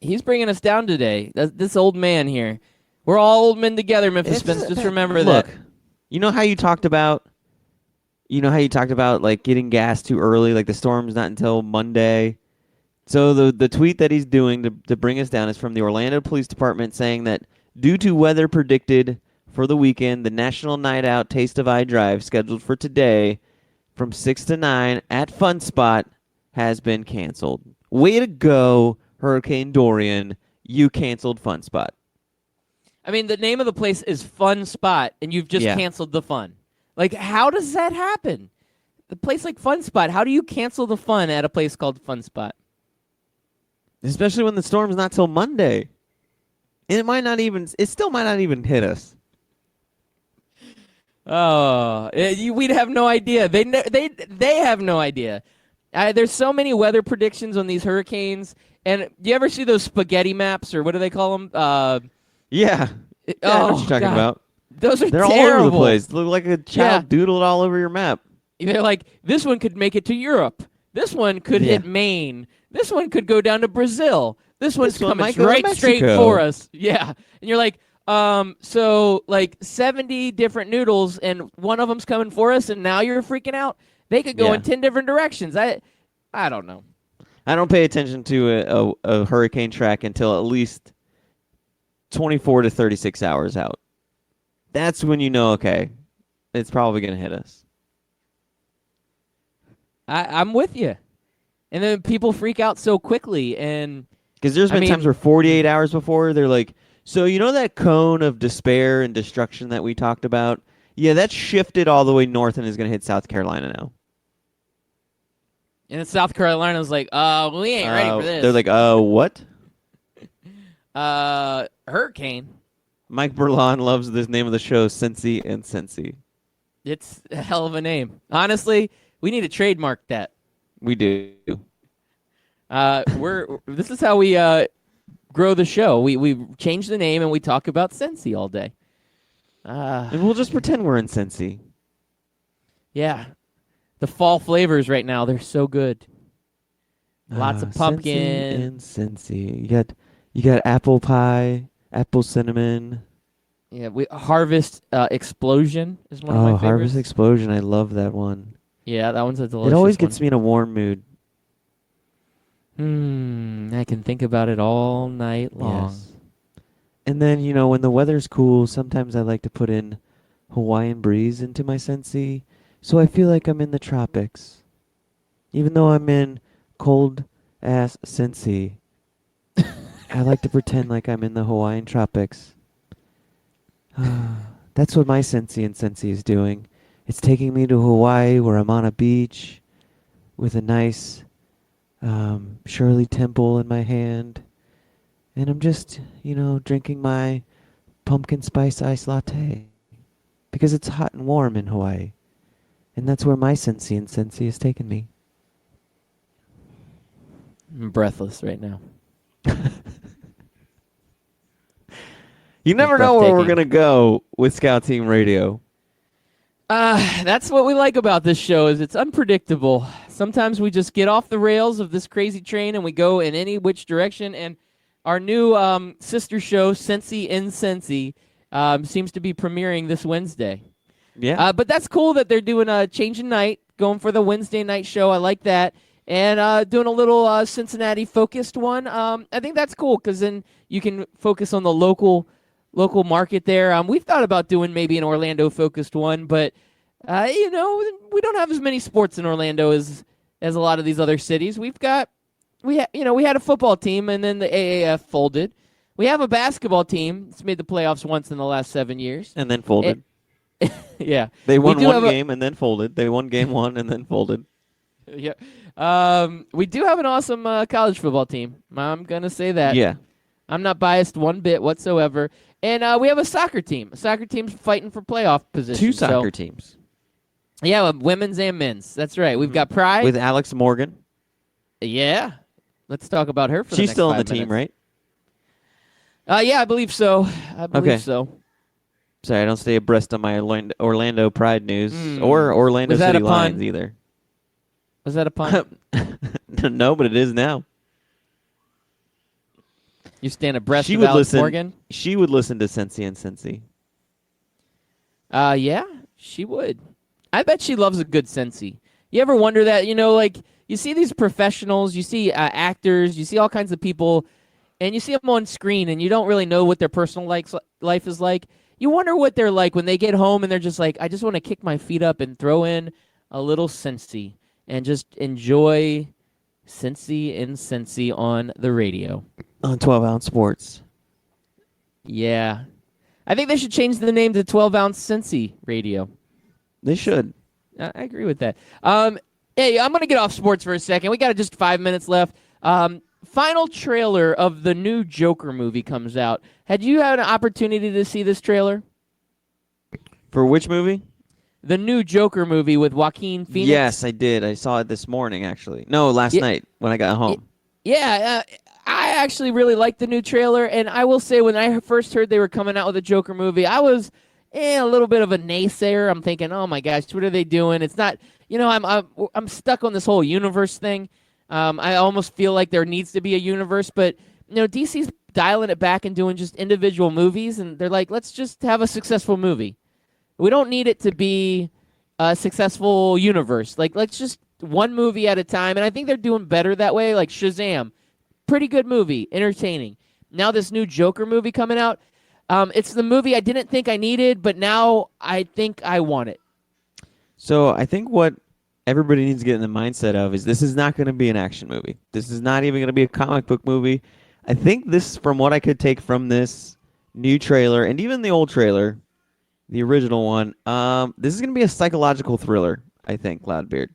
He's bringing us down today. This old man here. We're all old men together, Memphis Spence. Just remember look, that. You know how you talked about like getting gas too early, like the storm's not until Monday. So the tweet that he's doing to bring us down is from the Orlando Police Department saying that due to weather predicted for the weekend, the National Night Out Taste of I Drive scheduled for today from 6 to 9 at Fun Spot has been canceled. Way to go, Hurricane Dorian. You canceled Fun Spot. I mean, the name of the place is Fun Spot, and you've just canceled the fun. Like, how does that happen? The place like Fun Spot, how do you cancel the fun at a place called Fun Spot? Especially when the storm's not till Monday. And it still might not even hit us. Oh, we'd have no idea. They have no idea. There's so many weather predictions on these hurricanes. And do you ever see those spaghetti maps, or what do they call them? Yeah. I know what you're talking about. They're terrible. all over the place. Look like a child doodled all over your map. They're like, this one could make it to Europe. This one could hit Maine. This one could go down to Brazil. This one's coming straight for us. Yeah. And you're like, so like 70 different noodles, and one of them's coming for us, and now you're freaking out? They could go in 10 different directions. I don't know. I don't pay attention to a hurricane track until at least 24 to 36 hours out. That's when you know, okay, it's probably going to hit us. I'm with you. And then people freak out so quickly. And because there's been times where 48 hours before, they're like, so you know that cone of despair and destruction that we talked about? Yeah, that's shifted all the way north and is going to hit South Carolina now. And South Carolina's like, we ain't ready for this. They're like, what? Hurricane. Mike Berlon loves this name of the show, Scentsy and Cincy. It's a hell of a name. Honestly, we need to trademark that. We do. This is how we grow the show. We change the name and we talk about Scentsy all day. And we'll just pretend we're in Scentsy. Yeah. The fall flavors right now, they're so good. Lots of pumpkin. Scentsy and Cincy. You got apple pie, apple cinnamon. Yeah, Harvest Explosion is one of my favorites. Harvest Explosion, I love that one. Yeah, that one's a delicious one. It always gets me in a warm mood. I can think about it all night long. Yes. And then, when the weather's cool, sometimes I like to put in Hawaiian breeze into my Scentsy, so I feel like I'm in the tropics. Even though I'm in cold-ass Cincy, I like to pretend like I'm in the Hawaiian tropics. That's what my Scentsy and Cincy is doing. It's taking me to Hawaii where I'm on a beach with a nice Shirley Temple in my hand. And I'm just, drinking my pumpkin spice iced latte. Because it's hot and warm in Hawaii. And that's where my Scentsy and Cincy has taken me. I'm breathless right now. You never know where we're going to go with Scout Team Radio. That's what we like about this show, is it's unpredictable. Sometimes we just get off the rails of this crazy train and we go in any which direction. And our new sister show, Scentsy in Cincy, seems to be premiering this Wednesday. Yeah. But that's cool that they're doing a change in night, going for the Wednesday night show. I like that. And doing a little Cincinnati-focused one. I think that's cool because then you can focus on the local market there. We've thought about doing maybe an Orlando-focused one, but we don't have as many sports in Orlando as a lot of these other cities. We had a football team, and then the AAF folded. We have a basketball team. It's made the playoffs once in the last 7 years. And then folded. Yeah. They won one game and then folded. They won game one and then folded. Yeah. We do have an awesome college football team. I'm going to say that. Yeah. I'm not biased one bit whatsoever. And we have a soccer team. A soccer team's fighting for playoff position. Two soccer teams. Yeah, women's and men's. That's right. We've got Pride. With Alex Morgan. Yeah. Let's talk about her for the She's next still on 5 the team, minutes. right? Yeah, I believe so. So. Sorry, I don't stay abreast on my Orlando Pride news or Orlando City Lions either. Was that a pun? No, but it is now. You stand abreast of Alex Morgan? She would listen to Scentsy and Cincy. Yeah, she would. I bet she loves a good Scentsy. You ever wonder that? Like you see these professionals, you see actors, you see all kinds of people, and you see them on screen, and you don't really know what their personal life is like. You wonder what they're like when they get home and they're just like, I just want to kick my feet up and throw in a little Scentsy and just enjoy Cincy and Scentsy on the radio. On 12-ounce sports. Yeah. I think they should change the name to 12-ounce Cincy radio. They should. I agree with that. Hey, I'm going to get off sports for a second. We got just 5 minutes left. Final trailer of the new Joker movie comes out. Had you had an opportunity to see this trailer? For which movie? The new Joker movie with Joaquin Phoenix. Yes, I did. I saw it this morning, actually. No, last night when I got home. Yeah, I actually really liked the new trailer, and I will say when I first heard they were coming out with a Joker movie, I was a little bit of a naysayer. I'm thinking, oh my gosh, what are they doing? It's not, I'm stuck on this whole universe thing. I almost feel like there needs to be a universe, but DC's dialing it back and doing just individual movies, and they're like, let's just have a successful movie. We don't need it to be a successful universe. Like, let's just one movie at a time, and I think they're doing better that way. Like Shazam, pretty good movie, entertaining. Now this new Joker movie coming out, it's the movie I didn't think I needed, but now I think I want it. So I think what everybody needs to get in the mindset of is this is not going to be an action movie. This is not even going to be a comic book movie. I think this, from what I could take from this new trailer and even the old trailer, the original one, this is going to be a psychological thriller, I think, Loudbeard.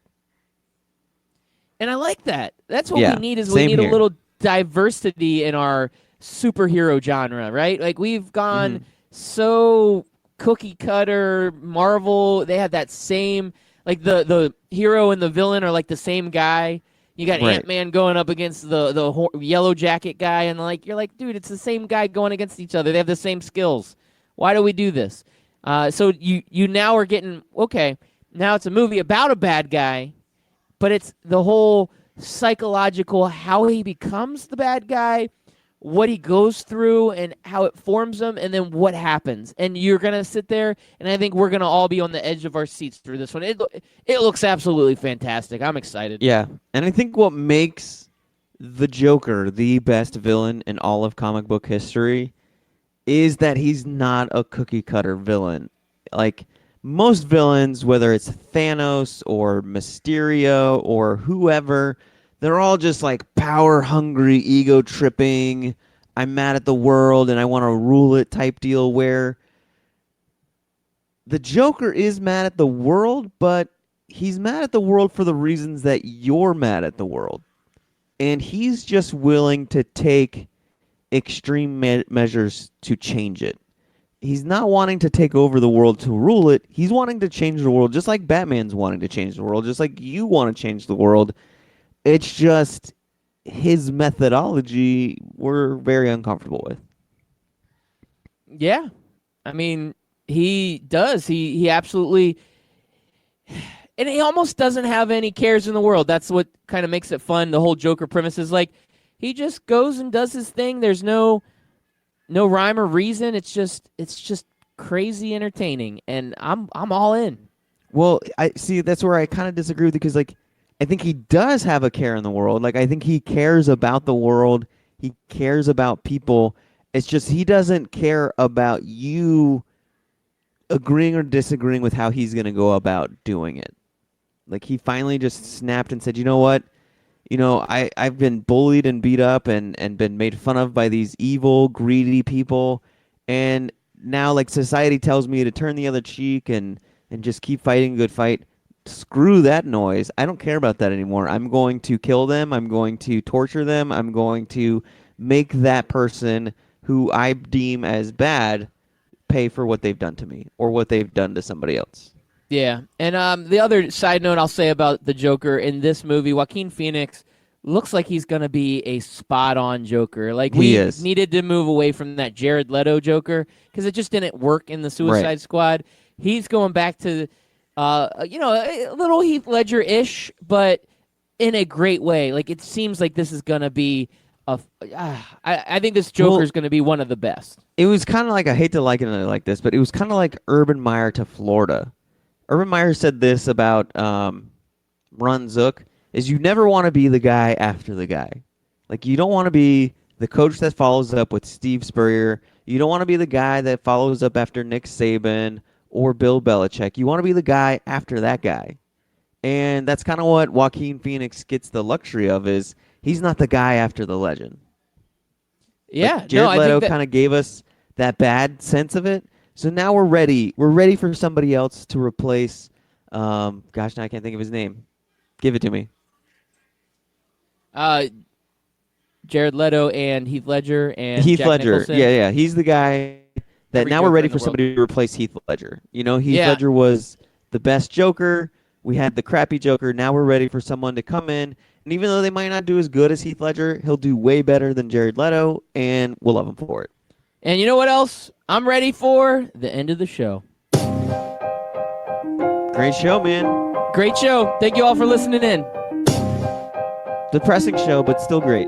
And I like that. That's what we need is a little diversity in our superhero genre, right? Like we've gone so cookie cutter, Marvel, they have that same, like the hero and the villain are like the same guy. You got Ant-Man going up against the yellow jacket guy, and you're like, dude, it's the same guy going against each other. They have the same skills. Why do we do this? So you now are getting, okay, now it's a movie about a bad guy, but it's the whole psychological, how he becomes the bad guy, what he goes through and how it forms him, and then what happens. And you're going to sit there, and I think we're going to all be on the edge of our seats through this one. It looks absolutely fantastic. I'm excited. Yeah, and I think what makes the Joker the best villain in all of comic book history is that he's not a cookie-cutter villain. Like, most villains, whether it's Thanos or Mysterio or whoever, they're all just like power-hungry, ego-tripping, I'm mad at the world and I want to rule it type deal, where the Joker is mad at the world, but he's mad at the world for the reasons that you're mad at the world. And he's just willing to take extreme measures to change it. He's not wanting to take over the world to rule it. He's wanting to change the world just like Batman's wanting to change the world, just like you want to change the world. It's just his methodology we're very uncomfortable with. Yeah. I mean, he does. He absolutely... And he almost doesn't have any cares in the world. That's what kind of makes it fun. The whole Joker premise is like, he just goes and does his thing. There's no rhyme or reason. It's just crazy entertaining, and I'm all in. Well, I see that's where I kind of disagree with you, because I think he does have a care in the world. I think he cares about the world. He cares about people. It's just he doesn't care about you agreeing or disagreeing with how he's going to go about doing it. He finally just snapped and said, you know what? I've been bullied and beat up and been made fun of by these evil, greedy people. And now, society tells me to turn the other cheek and just keep fighting a good fight. Screw that noise. I don't care about that anymore. I'm going to kill them. I'm going to torture them. I'm going to make that person who I deem as bad pay for what they've done to me or what they've done to somebody else. Yeah, and the other side note I'll say about the Joker in this movie, Joaquin Phoenix looks like he's going to be a spot-on Joker. Like, we needed to move away from that Jared Leto Joker because it just didn't work in the Suicide Squad. He's going back to, a little Heath Ledger-ish, but in a great way. Like, it seems like this is going to be I think this Joker is going to be one of the best. It was kind of like, I hate to liken it like this, but it was kind of like Urban Meyer to Florida. Urban Meyer said this about Ron Zook, is you never want to be the guy after the guy. Like, you don't want to be the coach that follows up with Steve Spurrier. You don't want to be the guy that follows up after Nick Saban or Bill Belichick. You want to be the guy after that guy. And that's kind of what Joaquin Phoenix gets the luxury of, is he's not the guy after the legend. Yeah. Like Jared Leto kind of gave us that bad sense of it. So now we're ready. We're ready for somebody else to replace, now I can't think of his name. Give it to me. Jared Leto and Heath Ledger and Heath Jack Ledger. Nicholson. Yeah. He's the guy that Every now we're Joker ready in the for somebody to replace Heath Ledger. You know, Heath Yeah. Ledger was the best Joker. We had the crappy Joker. Now we're ready for someone to come in. And even though they might not do as good as Heath Ledger, he'll do way better than Jared Leto, and we'll love him for it. And you know what else I'm ready for? The end of the show. Great show, man. Great show. Thank you all for listening in. Depressing show, but still great.